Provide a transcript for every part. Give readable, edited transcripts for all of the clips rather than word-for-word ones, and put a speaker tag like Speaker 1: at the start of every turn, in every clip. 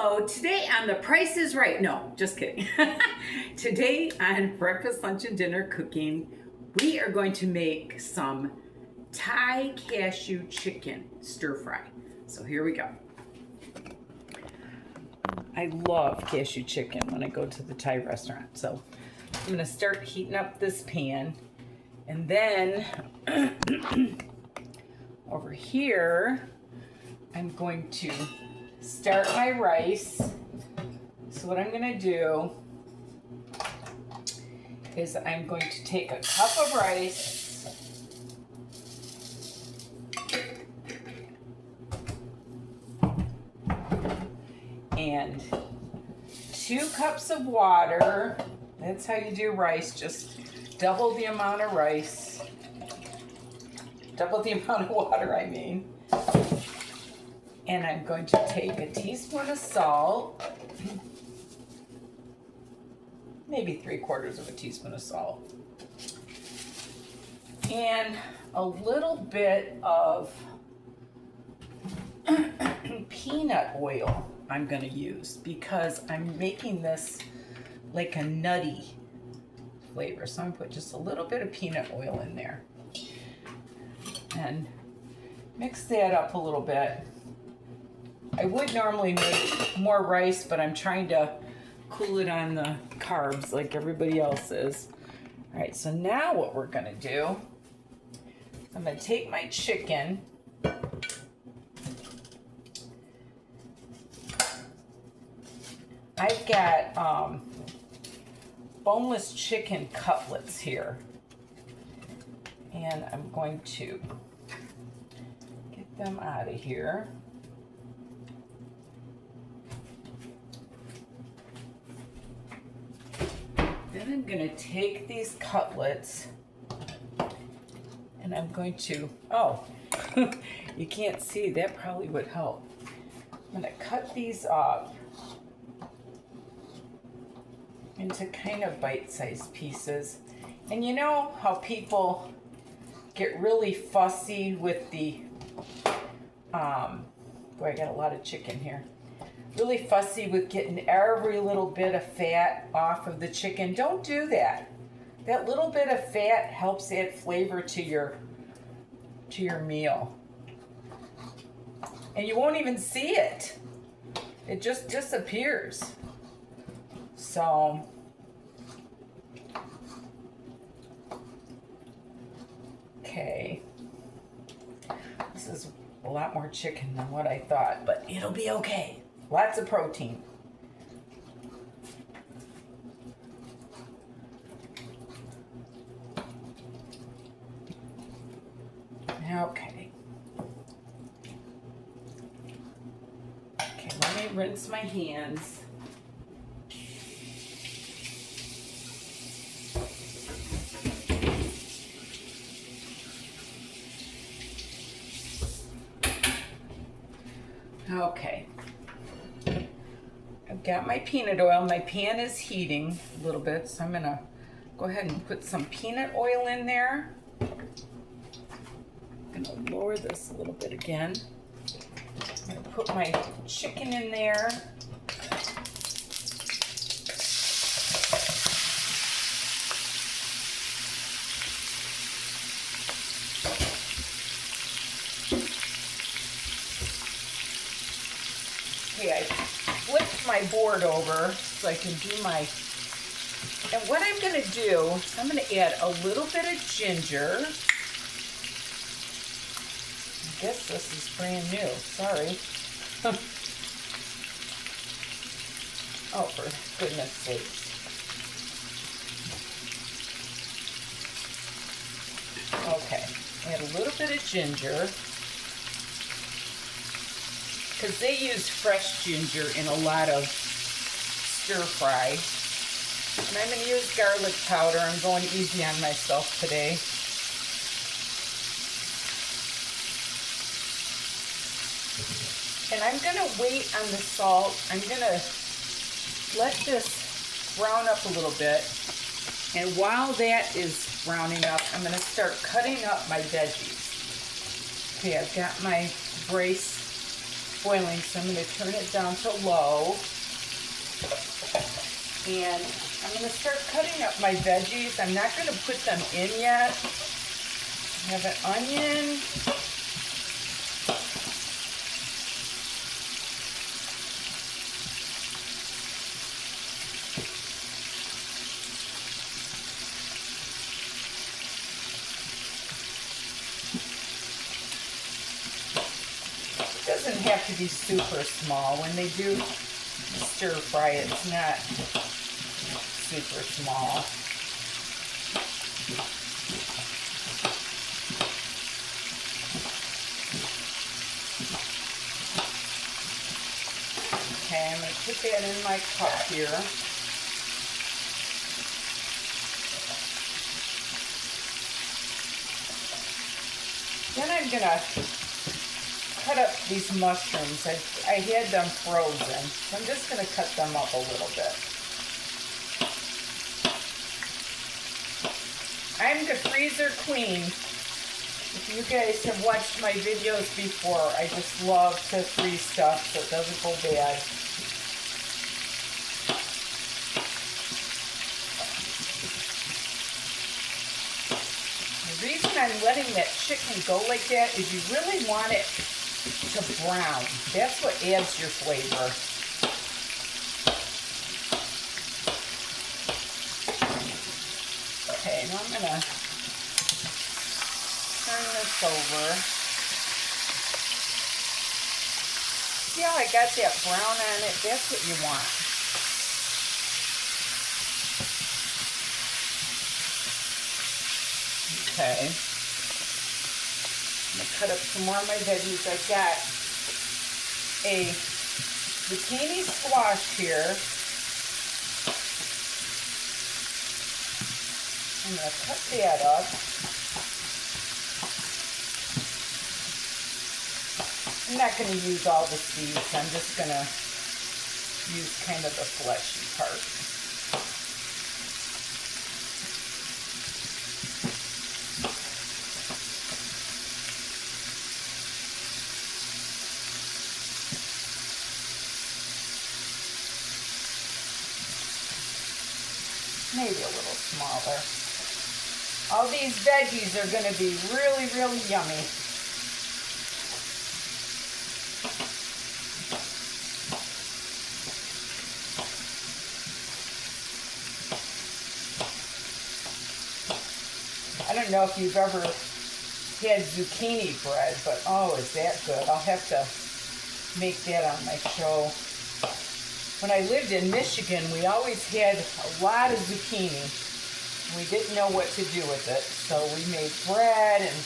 Speaker 1: Hello, today on The Price is Right. No, just kidding. Today on Breakfast, Lunch, and Dinner Cooking, we are going to make some Thai cashew chicken stir fry. So here we go. I love cashew chicken when I go to the Thai restaurant. So I'm going to start heating up this pan. And then over here, I'm going to start my rice. So what I'm going to do is I'm going to take a cup of rice and 2 cups of water. That's how you do rice, just double the amount of rice. Double the amount of water, I mean. And I'm going to take a teaspoon of salt, maybe 3/4 of a teaspoon of salt, and a little bit of peanut oil I'm going to use because I'm making this like a nutty flavor. So I'm going to put just a little bit of peanut oil in there and mix that up a little bit. I would normally make more rice, but I'm trying to cool it on the carbs like everybody else is. All right, so now what we're gonna do, I'm gonna take my chicken, I've got boneless chicken cutlets here, and I'm going to get them out of here. Then I'm going to take these cutlets and I'm going to, you can't see, that probably would help. I'm going to cut these up into kind of bite-sized pieces. And you know how people get really fussy with the, boy, I got a lot of chicken here. Really fussy with getting every little bit of fat off of the chicken. Don't do that. That little bit of fat helps add flavor to your meal. And you won't even see it. It just disappears. So okay. This is a lot more chicken than what I thought, but it'll be okay. Lots of protein. Okay. Okay, let me rinse my hands. Okay. I've got my peanut oil. My pan is heating a little bit, so I'm gonna go ahead and put some peanut oil in there. I'm gonna lower this a little bit again. I'm gonna put my chicken in there. Okay, I flipped my board over so I can do my, and what I'm going to do is I'm going to add a little bit of ginger. I guess this is brand new, sorry. Oh, for goodness sakes. Okay, add a little bit of ginger, because they use fresh ginger in a lot of stir fry. And I'm going to use garlic powder. I'm going easy on myself today. And I'm going to wait on the salt. I'm going to let this brown up a little bit. And while that is browning up, I'm going to start cutting up my veggies. Okay, I've got my brace boiling, so I'm going to turn it down to low. And I'm going to start cutting up my veggies. I'm not going to put them in yet. I have an onion. It doesn't have to be super small. When they do stir fry it, it's not super small. Okay, I'm going to put that in my cup here. Then I'm going to cut up these mushrooms. I had them frozen, so I'm just going to cut them up a little bit. I'm the freezer queen. If you guys have watched my videos before, I just love to freeze stuff so it doesn't go bad. The reason I'm letting that chicken go like that is you really want it to brown. That's what adds your flavor. Okay, now I'm going to turn this over. See how I got that brown on it? That's what you want. Okay. I'm going to cut up some more of my veggies. I've got a zucchini squash here. I'm going to cut that up. I'm not going to use all the seeds. I'm just going to use kind of the fleshy part. Maybe a little smaller. All these veggies are going to be really, really yummy. I don't know if you've ever had zucchini bread, but oh, is that good. I'll have to make that on my show. When I lived in Michigan, we always had a lot of zucchini. We didn't know what to do with it, so we made bread and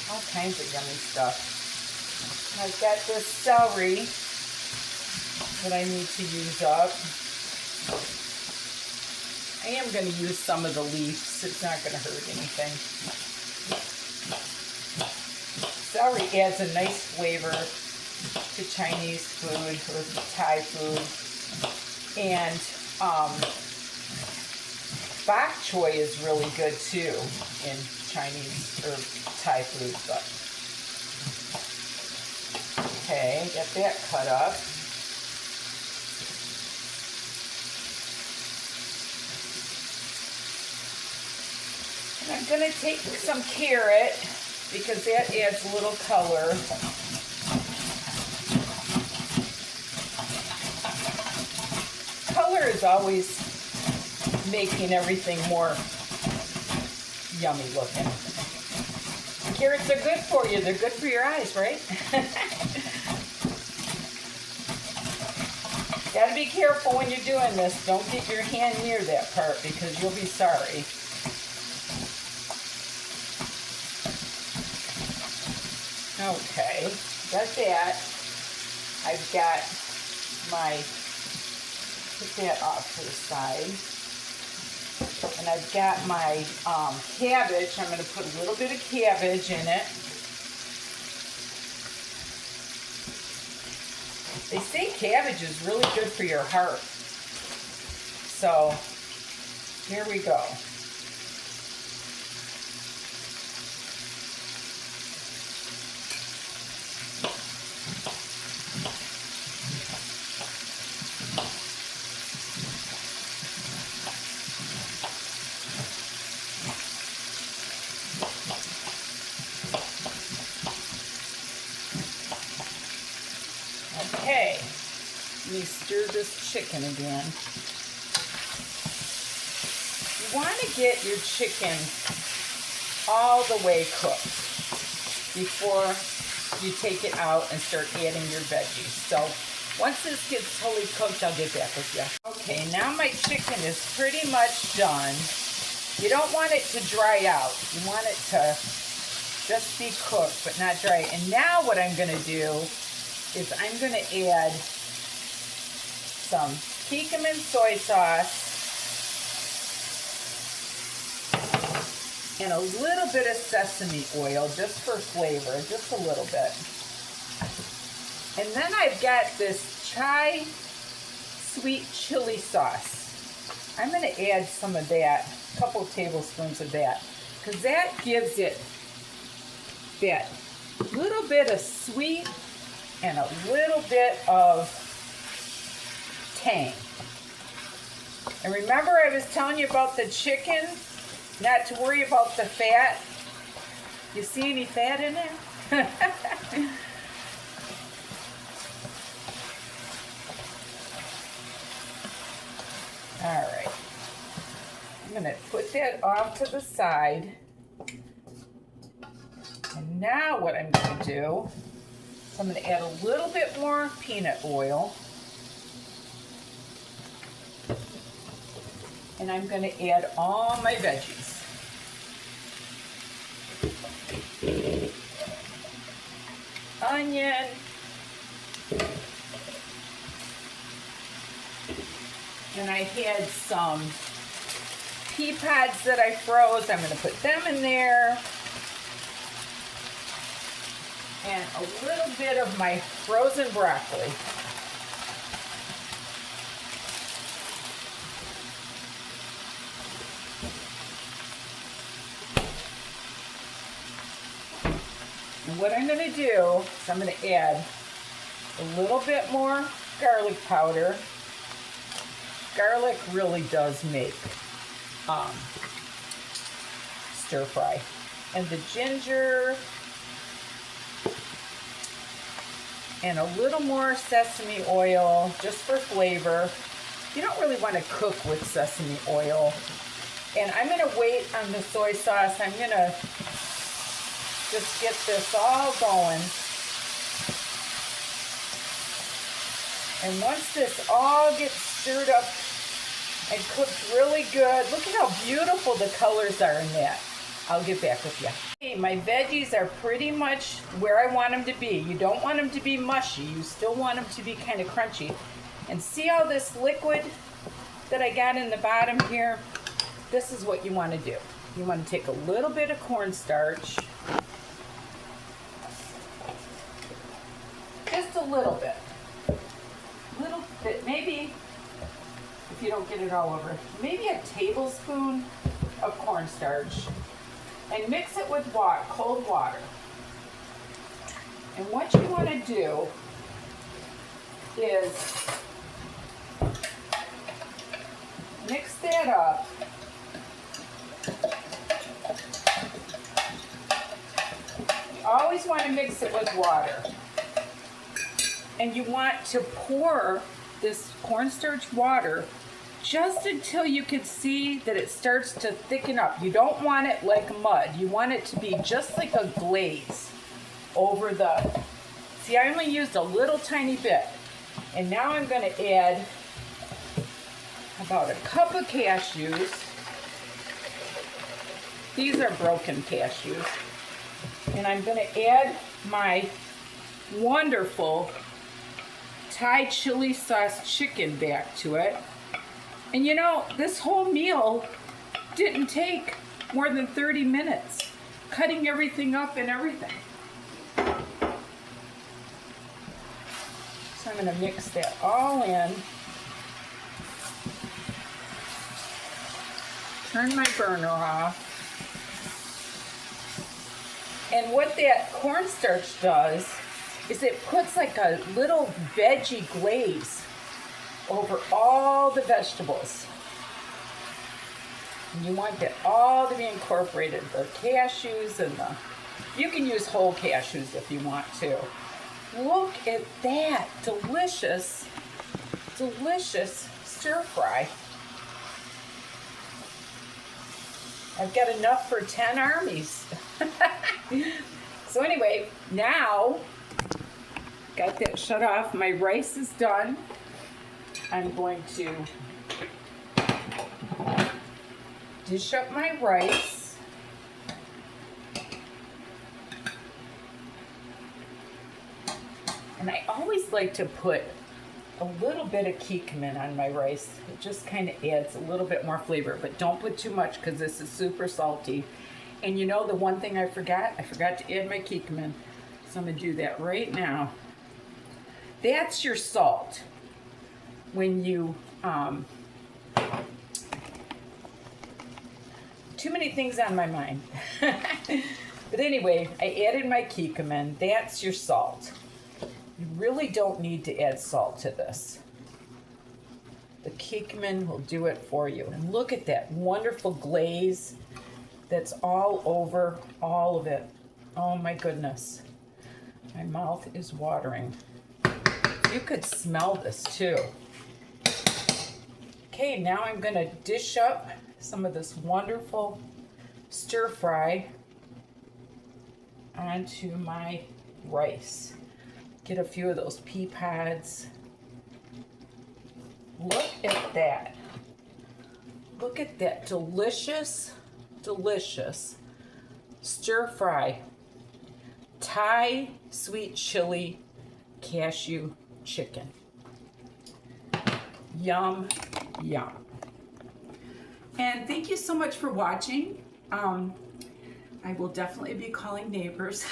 Speaker 1: all kinds of yummy stuff. I've got this celery that I need to use up. I am going to use some of the leaves. It's not going to hurt anything. Celery adds a nice flavor to Chinese food or Thai food. And bok choy is really good too in Chinese or Thai food. But okay, get that cut up. And I'm going to take some carrot because that adds a little color. Color is always making everything more yummy looking. Carrots are good for you. They're good for your eyes, right? Gotta be careful when you're doing this. Don't get your hand near that part because you'll be sorry. Okay, got that. I've got my, put that off to the side. And I've got my cabbage. I'm going to put a little bit of cabbage in it. They say cabbage is really good for your heart. So, here we go. Let me stir this chicken again. You want to get your chicken all the way cooked before you take it out and start adding your veggies. So once this gets totally cooked, I'll get back with you. Okay, now my chicken is pretty much done. You don't want it to dry out. You want it to just be cooked, but not dry. And now what I'm gonna do is I'm gonna add some Kikkoman soy sauce and a little bit of sesame oil just for flavor, just a little bit. And then I've got this chai sweet chili sauce. I'm gonna add some of that, a couple tablespoons of that, because that gives it that little bit of sweet and a little bit of tang. And remember I was telling you about the chicken? Not to worry about the fat. You see any fat in it? All right. I'm going to put that off to the side. And now what I'm going to do is I'm going to add a little bit more peanut oil. And I'm going to add all my veggies. Onion. And I had some pea pods that I froze. I'm going to put them in there. And a little bit of my frozen broccoli. And what I'm going to do is I'm going to add a little bit more garlic powder. Garlic really does make stir fry. And the ginger. And a little more sesame oil just for flavor. You don't really want to cook with sesame oil. And I'm going to wait on the soy sauce. I'm going to just get this all going. And once this all gets stirred up and cooked really good, look at how beautiful the colors are in that. I'll get back with you. Okay, my veggies are pretty much where I want them to be. You don't want them to be mushy. You still want them to be kind of crunchy. And see all this liquid that I got in the bottom here? This is what you want to do. You want to take a little bit of cornstarch. Just a little bit. Little bit, maybe, if you don't get it all over, maybe a tablespoon of cornstarch. And mix it with water, cold water. And what you want to do is mix that up. You always want to mix it with water. And you want to pour this cornstarch water just until you can see that it starts to thicken up. You don't want it like mud. You want it to be just like a glaze over the... See, I only used a little tiny bit. And now I'm going to add about a cup of cashews. These are broken cashews. And I'm going to add my wonderful Thai chili sauce chicken back to it. And you know, this whole meal didn't take more than 30 minutes, cutting everything up and everything. So I'm going to mix that all in. Turn my burner off. And what that cornstarch does is it puts like a little veggie glaze over all the vegetables. And you want that all to be incorporated, the cashews and the, you can use whole cashews if you want to. Look at that delicious delicious stir fry. I've got enough for 10 armies. So anyway, now, got that shut off. My rice is done. I'm going to dish up my rice. And I always like to put a little bit of curcumin on my rice. It just kind of adds a little bit more flavor, but don't put too much because this is super salty. And you know the one thing I forgot to add my curcumin. So I'm gonna do that right now. That's your salt. When you, too many things on my mind. But anyway, I added my curcumin. That's your salt. You really don't need to add salt to this. The curcumin will do it for you. And look at that wonderful glaze that's all over all of it. Oh my goodness. My mouth is watering. You could smell this too. Okay, now I'm gonna dish up some of this wonderful stir fry onto my rice. Get a few of those pea pods. Look at that. Look at that delicious, delicious stir fry Thai sweet chili cashew chicken. Yum, yum. And thank you so much for watching. I will definitely be calling neighbors.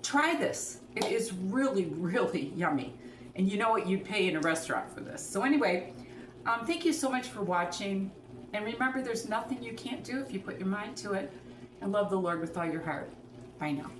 Speaker 1: Try this. It is really, really yummy. And you know what you'd pay in a restaurant for this. So anyway, thank you so much for watching. And remember, there's nothing you can't do if you put your mind to it and love the Lord with all your heart. Bye now.